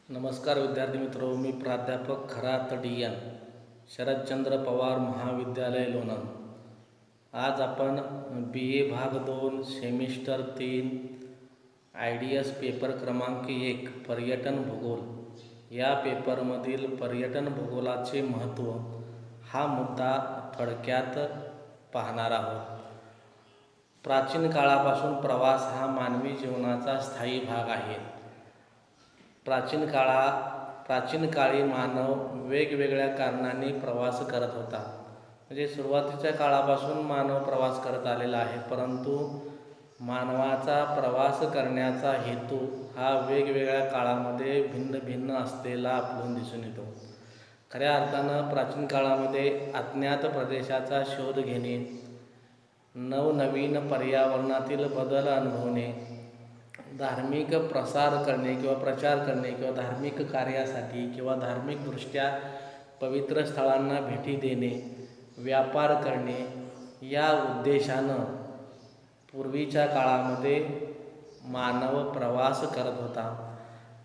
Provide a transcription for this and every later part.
नमस्कार विद्यार्थी मित्रो, मी प्राध्यापक खरात DN शरदचंद्र पवार महाविद्यालय लोणंद. आज आपण BA भाग 2 सेमिस्टर 3 IDS पेपर क्रमांक 1 पर्यटन भूगोल या पेपरमधील पर्यटन भूगोलाचे महत्त्व हा मुद्दा थोडक्यात पाहणार आहोत. प्राचीन काळापासून प्रवास हा मानवी जीवनाचा स्थायी भाग आहे. प्राचीन काळी मानव वेगवेगळ्या कारणांनी प्रवास करत होता. म्हणजे सुरुवातीच्या काळापासून मानव प्रवास करत आलेला आहे, परंतु मानवाचा प्रवास करण्याचा हेतू हा वेगवेगळ्या काळामध्ये भिन्न भिन्न असलेला आपल्याला दिसून येतो. खऱ्या अर्थानं प्राचीन काळामध्ये अज्ञात प्रदेशाचा शोध घेणे, नवनवीन पर्यावरणातील बदल अनुभवणे, धार्मिक प्रसार करणे किंवा प्रचार करणे किंवा धार्मिक कार्यासाठी किंवा धार्मिकदृष्ट्या पवित्र स्थळांना भेटी देणे, व्यापार करणे या उद्देशानं पूर्वीच्या काळामध्ये मानव प्रवास करत होता.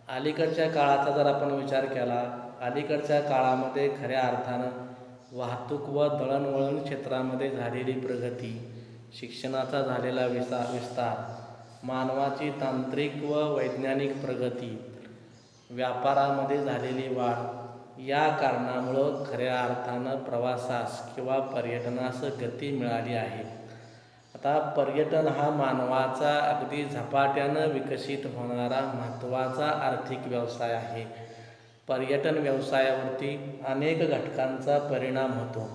अलीकडच्या काळाचा जर आपण विचार केला, अलीकडच्या काळामध्ये खऱ्या अर्थानं वाहतूक व दळणवळण क्षेत्रामध्ये झालेली प्रगती, शिक्षणाचा झालेला विस्तार, मानवाची तांत्रिक व वैज्ञानिक प्रगती, व्यापारामध्ये झालेली वाढ या कारणामुळं खऱ्या अर्थानं प्रवासास किंवा पर्यटनास गती मिळाली आहे. आता पर्यटन हा मानवाचा अगदी झपाट्यानं विकसित होणारा महत्त्वाचा आर्थिक व्यवसाय आहे. पर्यटन व्यवसायावरती अनेक घटकांचा परिणाम होतो.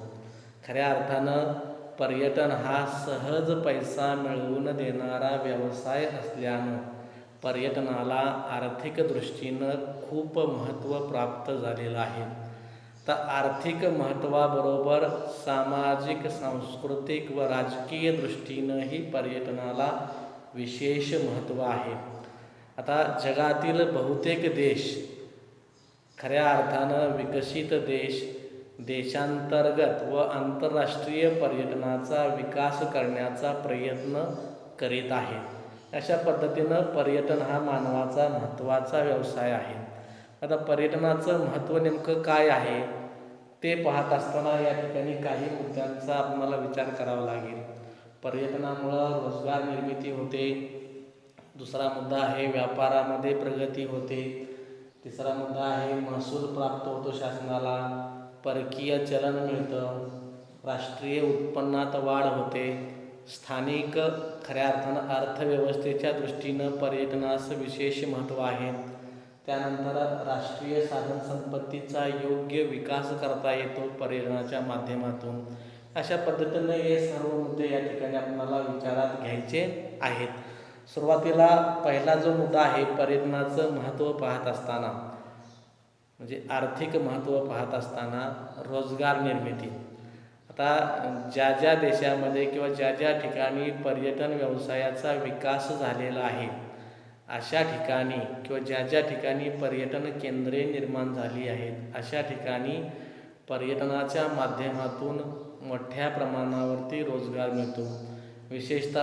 खऱ्या अर्थानं पर्यटन हा सहज पैसा मिळवून देणारा व्यवसाय असल्यानं पर्यटनाला आर्थिक दृष्टीनं खूप महत्त्व प्राप्त झालेलं आहे. तर आर्थिक महत्त्वाबरोबर सामाजिक, सांस्कृतिक व राजकीय दृष्टीनंही पर्यटनाला विशेष महत्त्व आहे. आता जगातील बहुतेक देश खऱ्या अर्थानं विकसित देशांतर्गत व आंतरराष्ट्रीय पर्यटनाचा विकास करण्याचा प्रयत्न करीत आहेत. अशा पद्धतीनं पर्यटन हा मानवाचा महत्त्वाचा व्यवसाय आहे. आता पर्यटनाचं महत्त्व नेमकं काय आहे ते पाहत असताना या ठिकाणी काही मुद्द्यांचा आपल्याला विचार करावा लागेल. पर्यटनामुळं रोजगार निर्मिती होते. दुसरा मुद्दा आहे व्यापारामध्ये प्रगती होते. तिसरा मुद्दा आहे महसूल प्राप्त होतो शासनाला, परकीय चलन मिळतं, राष्ट्रीय उत्पन्नात वाढ होते, स्थानिक खऱ्या अर्थानं अर्थव्यवस्थेच्या दृष्टीनं पर्यटनास विशेष महत्त्व आहे. त्यानंतर राष्ट्रीय साधनसंपत्तीचा योग्य विकास करता येतो पर्यटनाच्या माध्यमातून. अशा पद्धतीनं हे सर्व मुद्दे या ठिकाणी आपल्याला विचारात घ्यायचे आहेत. सुरुवातीला पहिला जो मुद्दा आहे पर्यटनाचं महत्त्व पाहत असताना, म्हणजे आर्थिक महत्त्व पाहत असताना रोजगार निर्मिती. आता ज्या ज्या देशामध्ये किंवा ज्या ज्या ठिकाणी पर्यटन व्यवसायाचा विकास झालेला आहे अशा ठिकाणी किंवा ज्या ज्या ठिकाणी पर्यटन केंद्रे निर्माण झाली आहेत अशा ठिकाणी पर्यटनाच्या माध्यमातून मोठ्या प्रमाणावरती रोजगार मिळतो. विशेषतः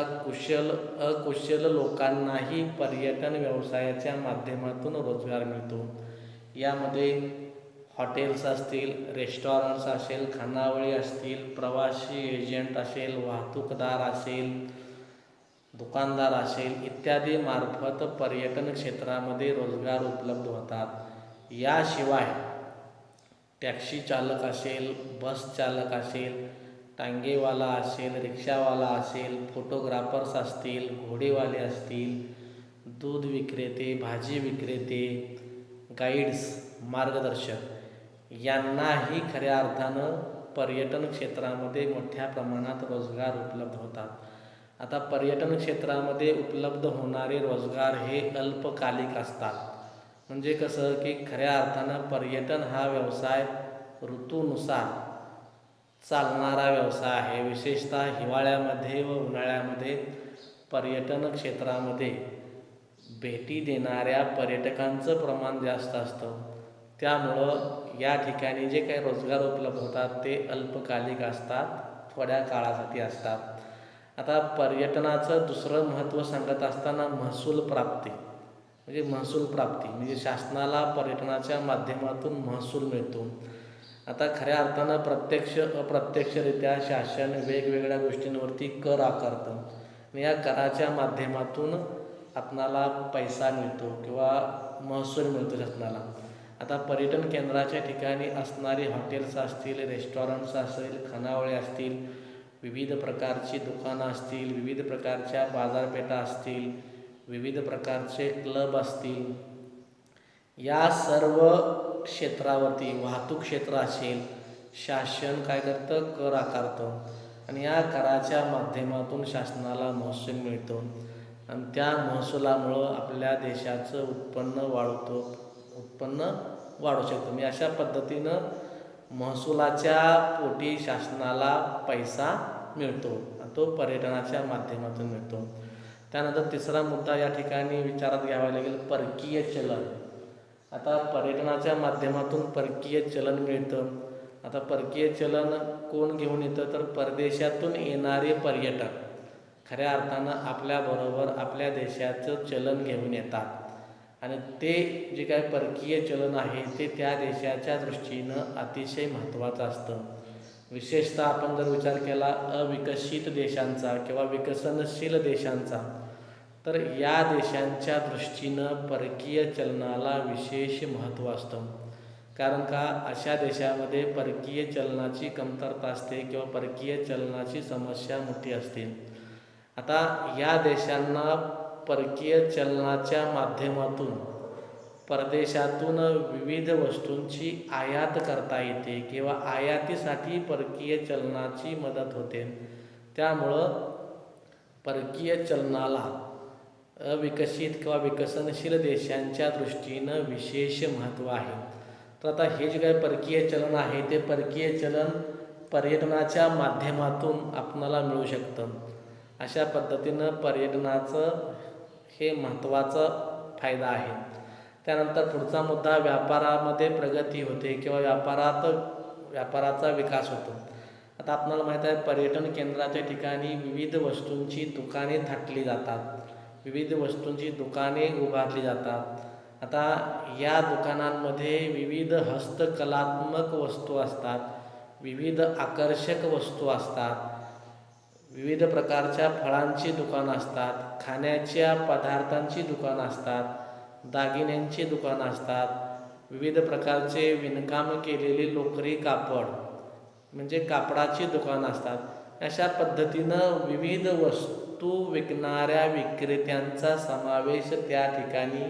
अकुशल लोकांनाही पर्यटन व्यवसायाच्या माध्यमातून रोजगार मिळतो. यामध्ये हॉटेल्स असतील, रेस्टॉरंट्स असेल, खानावळी असतील, प्रवासी एजंट असेल, वाहतूकदार असेल, दुकानदार असेल इत्यादी मार्फत पर्यटन क्षेत्रामध्ये रोजगार उपलब्ध होतात. याशिवाय टॅक्सी चालक असेल, बस चालक असेल, टांगेवाला असेल, रिक्षावाला असेल, फोटोग्राफर्स असतील, घोडेवाले असतील, दूध विक्रेते, भाजी विक्रेते, गाईड्स, मार्गदर्शक यांनाही खऱ्या अर्थानं पर्यटन क्षेत्रामध्ये मोठ्या प्रमाणात रोजगार उपलब्ध होतात. आता पर्यटन क्षेत्रामध्ये उपलब्ध होणारे रोजगार हे अल्पकालिक असतात. म्हणजे कसं की खऱ्या अर्थानं पर्यटन हा व्यवसाय ऋतूनुसार चालणारा व्यवसाय आहे. विशेषतः हिवाळ्यामध्ये व उन्हाळ्यामध्ये पर्यटन क्षेत्रामध्ये भेटी देणाऱ्या पर्यटकांचं प्रमाण जास्त असतं. त्यामुळं या ठिकाणी जे काही रोजगार उपलब्ध होतात ते अल्पकालिक असतात, थोड्या काळासाठी असतात. आता पर्यटनाचं दुसरं महत्त्व सांगत असताना महसूल प्राप्ती. म्हणजे महसूल प्राप्ती, म्हणजे शासनाला पर्यटनाच्या माध्यमातून महसूल मिळतो. आता खऱ्या अर्थानं प्रत्यक्ष अप्रत्यक्षरित्या शासन वेगवेगळ्या गोष्टींवरती कर आकारतं आणि या कराच्या माध्यमातून आपणाला पैसा मिळतो किंवा महसूल मिळतो शासनाला. आता पर्यटन केंद्राच्या ठिकाणी असणारी हॉटेल्स असतील, रेस्टॉरंट्स असतील, खानावळे असतील, विविध प्रकारची दुकानं असतील, विविध प्रकारच्या बाजारपेठा असतील, विविध प्रकारचे क्लब असतील, या सर्व क्षेत्रावरती वाहतूक क्षेत्र असेल, शासन काय करतं, कर आकारतं आणि या कराच्या माध्यमातून शासनाला महसूल मिळतो आणि त्या महसुलामुळं आपल्या देशाचं उत्पन्न वाढू शकतं. म्हणजे अशा पद्धतीनं महसुलाच्या पोटी शासनाला पैसा मिळतो, तो पर्यटनाच्या माध्यमातून मिळतो. त्यानंतर तिसरा मुद्दा या ठिकाणी विचारात घ्यावा लागेल, परकीय चलन. आता पर्यटनाच्या माध्यमातून परकीय चलन मिळतं. आता परकीय चलन कोण घेऊन येतं, तर परदेशातून येणारे पर्यटक खऱ्या अर्थानं आपल्याबरोबर आपल्या देशाचं चलन घेऊन येतात आणि ते जे काय परकीय चलन आहे ते त्या देशाच्या दृष्टीनं अतिशय महत्त्वाचं असतं. विशेषतः आपण जर विचार केला अविकसित देशांचा किंवा विकसनशील देशांचा, तर या देशांच्या दृष्टीनं परकीय चलनाला विशेष महत्त्व असतं. कारण का, अशा देशामध्ये परकीय चलनाची कमतरता असते किंवा परकीय चलनाची समस्या मोठी असते. आता या देशांना परकीय चलनाच्या माध्यमातून परदेशातून विविध वस्तूंची आयात करता येते किंवा आयातीसाठी परकीय चलनाची मदत होते. त्यामुळं परकीय चलनाला अविकसित किंवा विकसनशील देशांच्या दृष्टीनं विशेष महत्त्व आहे. तर आता हे जे काही परकीय चलन आहे ते परकीय चलन पर्यटनाच्या माध्यमातून आपणाला मिळू शकतं. अशा पद्धतीनं पर्यटनाचं हे महत्त्वाचा फायदा आहे. त्यानंतर पुढचा मुद्दा, व्यापारामध्ये प्रगती होते किंवा व्यापाराचा विकास होतो. आता आपल्याला माहीत आहे पर्यटन केंद्राच्या ठिकाणी विविध वस्तूंची दुकाने थाटली जातात, विविध वस्तूंची दुकाने उभारली जातात. आता या दुकानांमध्ये विविध हस्तकलात्मक वस्तू असतात, विविध आकर्षक वस्तू असतात, विविध प्रकारच्या फळांची दुकानं असतात, खाण्याच्या पदार्थांची दुकानं असतात, दागिन्यांची दुकानं असतात, विविध प्रकारचे विणकाम केलेली लोकरी कापड म्हणजे कापडाची दुकानं असतात. अशा पद्धतीनं विविध वस्तू विकणाऱ्या विक्रेत्यांचा समावेश त्या ठिकाणी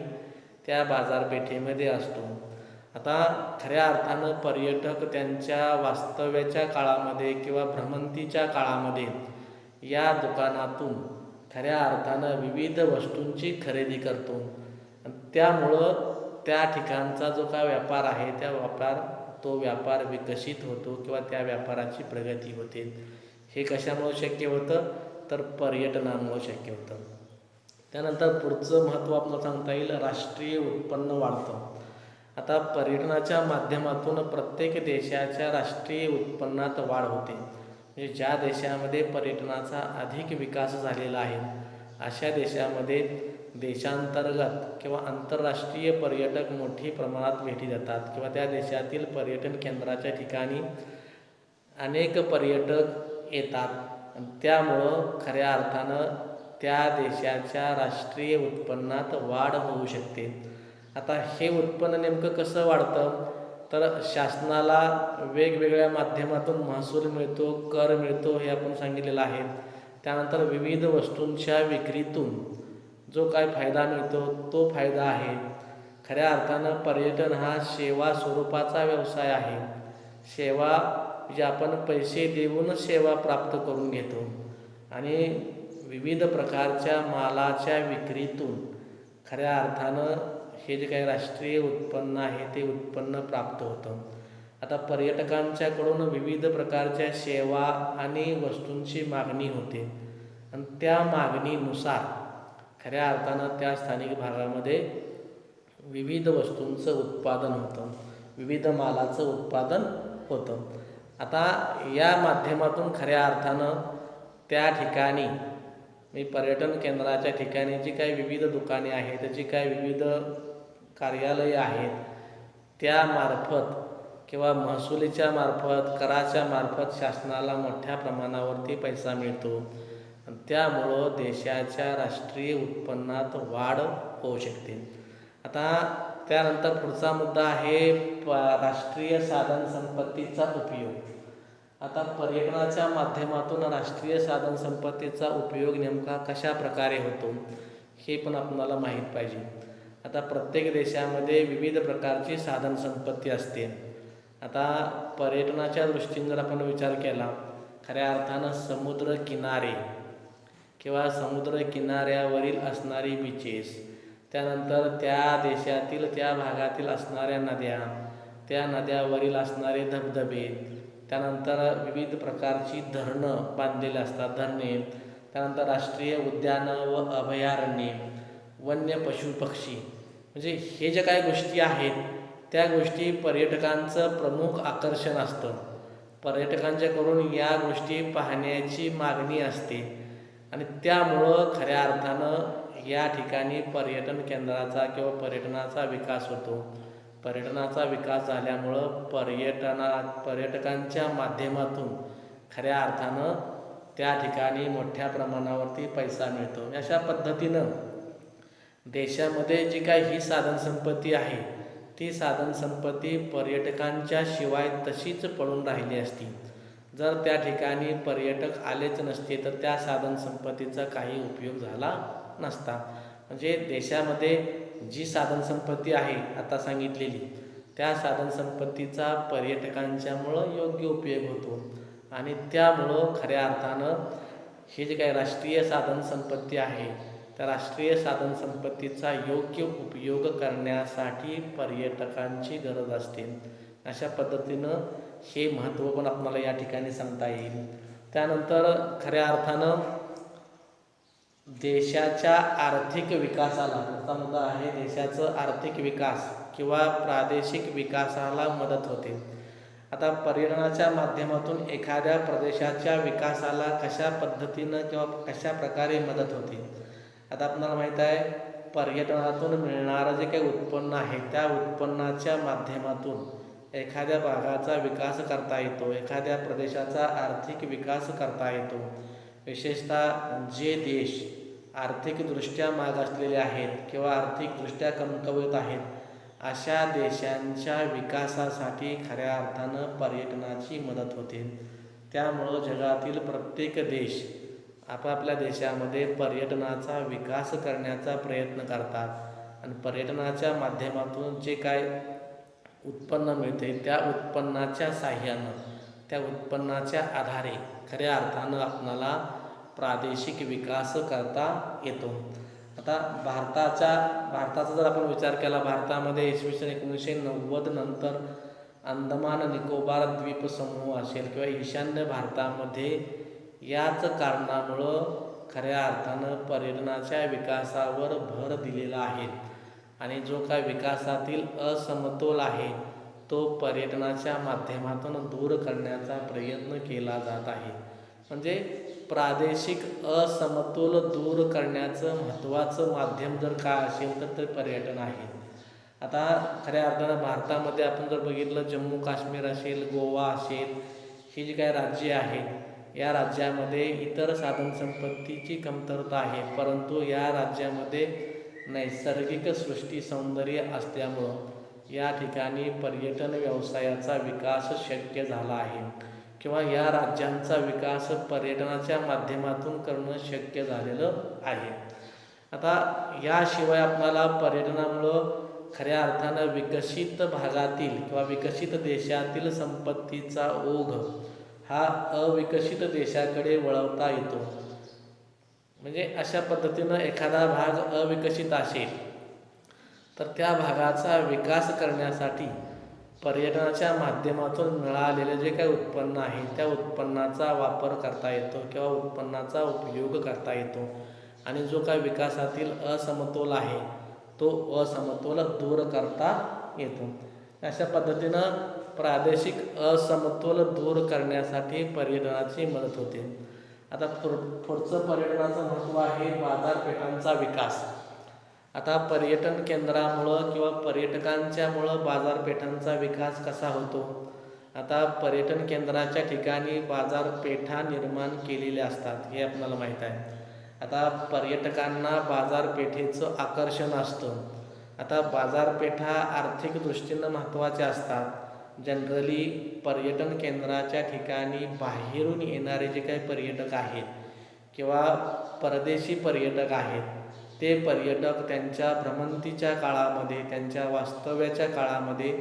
त्या बाजारपेठेमध्ये असतो. आता खऱ्या अर्थानं पर्यटक त्यांच्या वास्तव्याच्या काळामध्ये किंवा भ्रमंतीच्या काळामध्ये या दुकानातून खऱ्या अर्थानं विविध वस्तूंची खरेदी करतो. त्यामुळं त्या ठिकाणचा जो काय व्यापार आहे तो व्यापार विकसित होतो किंवा त्या व्यापाराची प्रगती होते. हे कशामुळे शक्य होतं, तर पर्यटनामुळे शक्य होतं. त्यानंतर पुढचं महत्त्व आपल्याला सांगता येईल, राष्ट्रीय उत्पन्न वाढतं. आता पर्यटनाच्या माध्यमातून प्रत्येक देशाच्या राष्ट्रीय उत्पन्नात वाढ होते. म्हणजे ज्या देशामध्ये पर्यटनाचा अधिक विकास झालेला आहे अशा देशामध्ये देशांतर्गत किंवा आंतरराष्ट्रीय पर्यटक मोठी प्रमाणात भेटी देतात किंवा त्या देशातील पर्यटन केंद्राच्या ठिकाणी अनेक पर्यटक येतात. त्यामुळं खऱ्या अर्थानं त्या देशाच्या राष्ट्रीय उत्पन्नात वाढ होऊ शकते. आता हे उत्पन्न नेमकं कसं वाढतं, तर शासनाला वेगवेगळ्या माध्यमातून महसूल मिळतो, कर मिळतो, हे आपण सांगितलेलं आहे. त्यानंतर विविध वस्तूंच्या विक्रीतून जो काय फायदा मिळतो तो फायदा आहे. खऱ्या अर्थानं पर्यटन हा सेवा स्वरूपाचा व्यवसाय आहे. सेवा म्हणजे आपण पैसे देऊन सेवा प्राप्त करून घेतो आणि विविध प्रकारच्या मालाच्या विक्रीतून खऱ्या अर्थानं हे जे काही राष्ट्रीय उत्पन्न आहे ते उत्पन्न प्राप्त होतं. आता पर्यटकांच्याकडून विविध प्रकारच्या सेवा आणि वस्तूंची मागणी होते आणि त्या मागणीनुसार खऱ्या अर्थानं त्या स्थानिक भागामध्ये विविध वस्तूंचं उत्पादन होतं, विविध मालाचं उत्पादन होतं. आता या माध्यमातून खऱ्या अर्थानं त्या ठिकाणी मी पर्यटन केंद्राच्या ठिकाणी जी काही विविध दुकाने आहेत, जी काही विविध कार्यालये आहेत, त्यामार्फत किंवा महसुलीच्या मार्फत, कराच्या मार्फत शासनाला मोठ्या प्रमाणावरती पैसा मिळतो. त्यामुळं देशाच्या राष्ट्रीय उत्पन्नात वाढ होऊ शकते. आता त्यानंतर पुढचा मुद्दा आहे राष्ट्रीय साधनसंपत्तीचा उपयोग. आता पर्यटनाच्या माध्यमातून राष्ट्रीय साधनसंपत्तीचा उपयोग नेमका कशा प्रकारे होतो हे पण आपणाला माहीत पाहिजे. आता प्रत्येक देशामध्ये विविध प्रकारची साधनसंपत्ती असते. आता पर्यटनाच्या दृष्टीने जर आपण विचार केला, खऱ्या अर्थानं समुद्र किनारे किंवा समुद्र किनाऱ्यावरील असणारी बीचेस, त्यानंतर त्या देशातील त्या भागातील असणाऱ्या नद्या, त्या नद्यावरील असणारे धबधबे, त्यानंतर विविध प्रकारची धरणं बांधलेली असतात, धरणे, त्यानंतर राष्ट्रीय उद्यानं व अभयारण्ये, वन्य पशुपक्षी, म्हणजे हे ज्या काही गोष्टी आहेत त्या गोष्टी पर्यटकांचं प्रमुख आकर्षण असतं. पर्यटकांच्याकडून या गोष्टी पाहण्याची मागणी असते आणि त्यामुळं खऱ्या अर्थानं या ठिकाणी पर्यटन केंद्राचा किंवा पर्यटनाचा विकास होतो. पर्यटनाचा विकास झाल्यामुळं पर्यटकांच्या माध्यमातून खऱ्या अर्थानं त्या ठिकाणी मोठ्या प्रमाणावरती पैसा मिळतो. अशा पद्धतीनं देशामध्ये जी काही ही साधनसंपत्ती आहे ती साधनसंपत्ती पर्यटकांच्या शिवाय तशीच पडून राहिली असती. जर त्या ठिकाणी पर्यटक आलेच नसते तर त्या साधनसंपत्तीचा काही उपयोग झाला नसता. म्हणजे देशामध्ये जी साधनसंपत्ती आहे आता सांगितलेली, त्या साधनसंपत्तीचा पर्यटकांच्यामुळं योग्य उपयोग होतो आणि त्यामुळं खऱ्या अर्थानं हे जे काही राष्ट्रीय साधनसंपत्ती आहे त्या राष्ट्रीय साधनसंपत्तीचा योग्य उपयोग करण्यासाठी पर्यटकांची गरज असते. अशा पद्धतीनं हे महत्त्व पण आपल्याला या ठिकाणी सांगता येईल. त्यानंतर खऱ्या अर्थानं देशाच्या आर्थिक विकासाला, पुढचा मुद्दा आहे देशाचं आर्थिक विकास किंवा प्रादेशिक विकासाला मदत होते. आता पर्यटनाच्या माध्यमातून एखाद्या प्रदेशाच्या विकासाला कशा पद्धतीनं किंवा कशा प्रकारे मदत होते. आता आपल्याला माहीत आहे पर्यटनातून मिळणारं जे काही उत्पन्न आहे त्या उत्पन्नाच्या माध्यमातून एखाद्या भागाचा विकास करता येतो, एखाद्या प्रदेशाचा आर्थिक विकास करता येतो. विशेषतः जे देश आर्थिकदृष्ट्या माग असलेले आहेत किंवा आर्थिकदृष्ट्या कमकुवत आहेत अशा देशांच्या विकासासाठी खऱ्या अर्थानं पर्यटनाची मदत होते. त्यामुळं जगातील प्रत्येक देश आपापल्या देशामध्ये पर्यटनाचा विकास करण्याचा प्रयत्न करतात आणि पर्यटनाच्या माध्यमातून जे काय उत्पन्न मिळते त्या उत्पन्नाच्या साहाय्यानं, त्या उत्पन्नाच्या आधारे खऱ्या अर्थानं आपणाला प्रादेशिक विकास करता येतो. आता भारताचा जर आपण विचार केला, भारतामध्ये इसवी सन 1990 नंतर अंदमान निकोबार द्वीपसमूह असेल किंवा ईशान्य भारतामध्ये याच कारणामुळं खऱ्या अर्थानं पर्यटनाच्या विकासावर भर दिलेला आहे आणि जो काय विकासातील असमतोल आहे तो पर्यटनाच्या माध्यमातून दूर करण्याचा प्रयत्न केला जात आहे. म्हणजे प्रादेशिक असमतोल दूर करण्याचं महत्त्वाचं माध्यम जर काय असेल तर ते पर्यटन आहे. आता खऱ्या अर्थानं भारतामध्ये आपण जर बघितलं जम्मू काश्मीर असेल, गोवा असेल, ही जी काही राज्ये आहेत या राज्यामध्ये इतर साधनसंपत्तीची कमतरता आहे, परंतु या राज्यामध्ये नैसर्गिक सृष्टी सौंदर्य असल्यामुळं या ठिकाणी पर्यटन व्यवसायाचा विकास शक्य झाला आहे किंवा या राज्यांचा विकास पर्यटनाच्या माध्यमातून करणं शक्य झालेलं आहे. आता याशिवाय आपल्याला पर्यटनामुळं खऱ्या अर्थानं विकसित भागातील किंवा विकसित देशातील संपत्तीचा ओघ हा अविकसित देशाकडे वळवता येतो. म्हणजे अशा पद्धतीनं एखादा भाग अविकसित असेल तर त्या भागाचा विकास करण्यासाठी पर्यटनाच्या माध्यमातून मिळालेले जे काही उत्पन्न आहे त्या उत्पन्नाचा वापर करता येतो किंवा उत्पन्नाचा उपयोग करता येतो आणि जो काही विकासातील असमतोल आहे तो असमतोल दूर करता येतो. अशा पद्धतीनं प्रादेशिक असमतोल दूर करण्यासाठी पर्यटनाची मदत होते. आता पुढचं पर्यटनाचं महत्त्व आहे बाजारपेठांचा विकास. आता पर्यटन केंद्रामुळं किंवा पर्यटकांच्यामुळं बाजारपेठांचा विकास कसा होतो. आता पर्यटन केंद्राच्या ठिकाणी बाजारपेठा निर्माण केलेल्या असतात हे आपल्याला माहीत आहे. आता पर्यटकांना बाजारपेठेचं आकर्षण असतं. आता बाजारपेठा आर्थिक दृष्टीनं महत्त्वाच्या असतात. जनरली पर्यटन केंद्राच्या ठिकाणी बाहेरून येणारे जे काही पर्यटक आहेत किंवा परदेशी पर्यटक आहेत ते पर्यटक त्यांच्या भ्रमंतीच्या काळामध्ये त्यांच्या वास्तव्याच्या काळामध्ये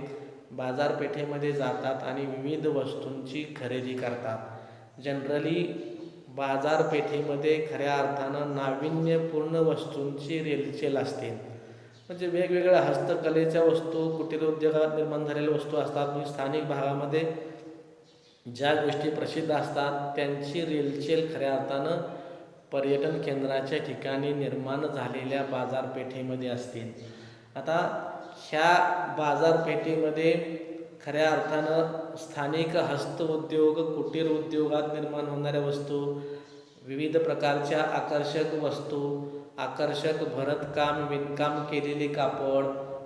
बाजारपेठेमध्ये जातात आणि विविध वस्तूंची खरेदी करतात. जनरली बाजारपेठेमध्ये खऱ्या अर्थानं नाविन्यपूर्ण वस्तूंची रेलचेल असते. म्हणजे वेगवेगळ्या हस्तकलेच्या वस्तू कुटीर उद्योगात निर्माण झालेल्या वस्तू असतात. म्हणजे स्थानिक भागामध्ये ज्या गोष्टी प्रसिद्ध असतात त्यांची रेलचेल खऱ्या अर्थानं पर्यटन केंद्राच्या ठिकाणी निर्माण झालेल्या बाजारपेठेमध्ये असते. आता ह्या बाजारपेठेमध्ये खऱ्या अर्थानं स्थानिक हस्तउद्योग कुटीर उद्योगात निर्माण होणाऱ्या वस्तू, विविध प्रकारच्या आकर्षक वस्तू, आकर्षक भरतकाम विणकाम केलेले कापड,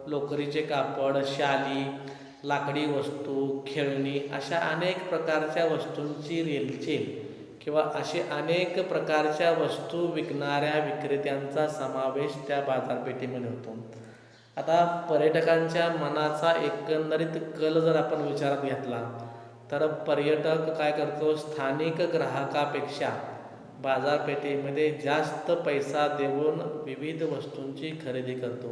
लोकरीचे कापड, शाली, लाकडी वस्तू, खेळणी अशा अनेक प्रकारच्या वस्तूंची रेलचेल किंवा असे अनेक प्रकारच्या वस्तू विकणाऱ्या विक्रेत्यांचा समावेश त्या बाजारपेठेमध्ये होतो. आता पर्यटकांच्या मनाचा एकंदरीत कल जर आपण विचारात घेतला तर पर्यटक काय करतो, स्थानिक ग्राहकापेक्षा बाजारपेठेमध्ये जास्त पैसा देऊन विविध वस्तूंची खरेदी करतो.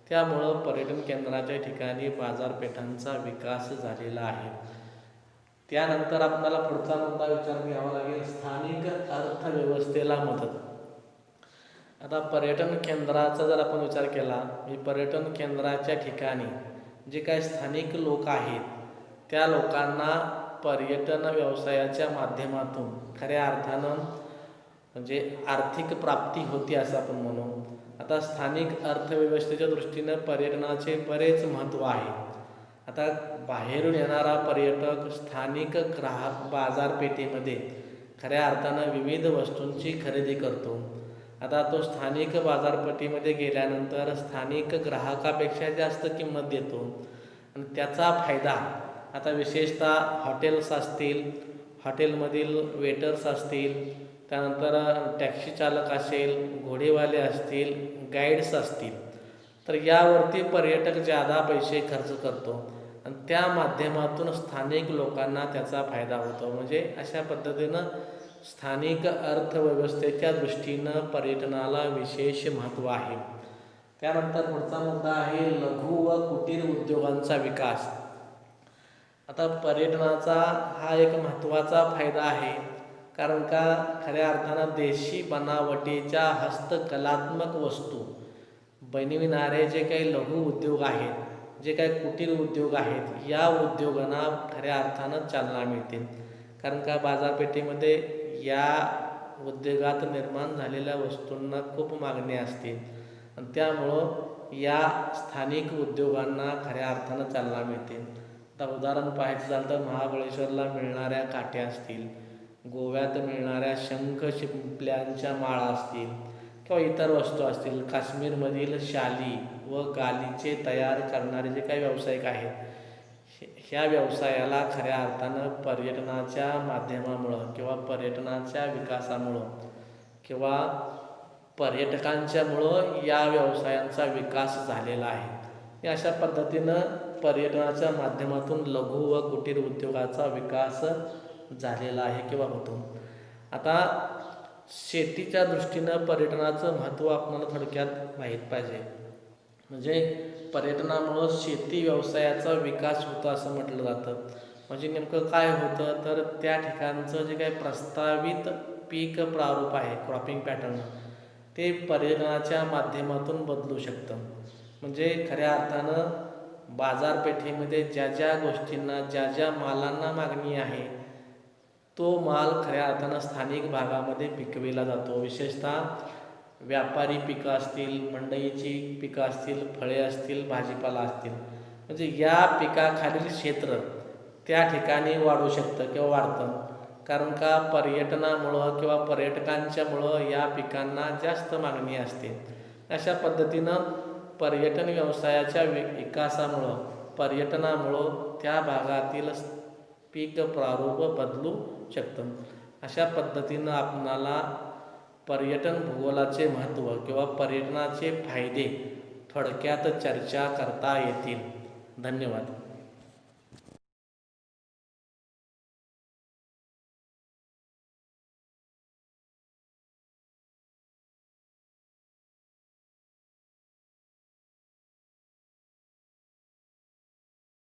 त्यामुळं पर्यटन केंद्राच्या ठिकाणी बाजारपेठांचा विकास झालेला आहे. त्यानंतर आपल्याला पुढचा मुद्दा विचारात घ्यावा लागेल, स्थानिक अर्थव्यवस्थेला मदत. आता पर्यटन केंद्राचा जर आपण विचार केला, पर्यटन केंद्राच्या ठिकाणी जे काही स्थानिक लोक आहेत त्या लोकांना पर्यटन व्यवसायाच्या माध्यमातून खऱ्या अर्थानं म्हणजे आर्थिक प्राप्ती होती असं आपण म्हणू. आता स्थानिक अर्थव्यवस्थेच्या दृष्टीनं पर्यटनाचे बरेच महत्त्व आहे. आता बाहेरून येणारा पर्यटक स्थानिक ग्राहक बाजारपेठेमध्ये खऱ्या अर्थानं विविध वस्तूंची खरेदी करतो. आता तो स्थानिक बाजारपेठेमध्ये गेल्यानंतर स्थानिक ग्राहकापेक्षा जास्त किंमत देतो आणि त्याचा फायदा आता विशेषतः हॉटेल्स असतील, हॉटेलमधील वेटर्स असतील, त्यानंतर टॅक्सी चालक असेल, घोडेवाले असतील, गाईड्स असतील, तर यावरती पर्यटक जादा पैसे खर्च करतो आणि त्या माध्यमातून स्थानिक लोकांना त्याचा फायदा होतो. म्हणजे अशा पद्धतीनं स्थानिक अर्थव्यवस्थेच्या दृष्टीनं पर्यटनाला विशेष महत्त्व आहे. त्यानंतर पुढचा मुद्दा आहे लघु व कुटीर उद्योगांचा विकास. आता पर्यटनाचा हा एक महत्त्वाचा फायदा आहे, कारण का खऱ्या अर्थानं देशी बनावटीच्या हस्तकलात्मक वस्तू बनविणारे जे काही लघु उद्योग आहेत, जे काही कुटीर उद्योग आहेत, या उद्योगांना खऱ्या अर्थानं चालना मिळते. कारण का बाजारपेठेमध्ये या उद्योगात निर्माण झालेल्या वस्तूंना खूप मागणी असते आणि त्यामुळं या स्थानिक उद्योगांना खऱ्या अर्थानं चालना मिळते. आता उदाहरण पाहायचं झालं तर महाबळेश्वरला मिळणाऱ्या काठ्या असतील, गोव्यात मिळणाऱ्या शंख शिंपल्यांच्या माळा असतील किंवा इतर वस्तू असतील, काश्मीरमधील शाली व गालिचे तयार करणारे जे काही व्यावसायिक आहेत, ह्या व्यवसायाला खऱ्या अर्थानं पर्यटनाच्या माध्यमामुळं किंवा पर्यटनाच्या विकासामुळं किंवा पर्यटकांच्यामुळं या व्यवसायांचा विकास झालेला आहे. अशा पद्धतीनं पर्यटनाच्या माध्यमातून लघु व कुटीर उद्योगाचा विकास झालेला आहे किंवा होतो. आता शेतीच्या दृष्टीनं पर्यटनाचं महत्त्व आपल्याला थोडक्यात माहीत पाहिजे. म्हणजे पर्यटनामुळं शेती व्यवसायाचा विकास होतो असं म्हटलं जातं. म्हणजे नेमकं काय होतं तर त्या ठिकाणचं जे काही प्रस्तावित पीक प्रारूप आहे, क्रॉपिंग पॅटर्न, ते पर्यटनाच्या माध्यमातून बदलू शकतं. म्हणजे खऱ्या अर्थानं बाजारपेठेमध्ये ज्या ज्या गोष्टींना ज्या ज्या मालांना मागणी आहे तो माल खऱ्या अर्थानं स्थानिक भागामध्ये पिकविला जातो. विशेषतः व्यापारी पिकं असतील, मंडईची पिकं असतील, फळे असतील, भाजीपाला असतील, म्हणजे या पिकाखालील क्षेत्र त्या ठिकाणी वाढू शकतं किंवा वाढतं. कारण का पर्यटनामुळं किंवा पर्यटकांच्यामुळं या पिकांना जास्त मागणी असते. अशा पद्धतीनं पर्यटन व्यवसायाच्या विकासामुळं पर्यटनामुळं त्या भागातील पीक प्रारूप बदलू शकतं. अशा पद्धतीनं आपणाला पर्यटन भूगोलाचे महत्त्व किंवा पर्यटनाचे फायदे थोडक्यात चर्चा करता येतील. धन्यवाद.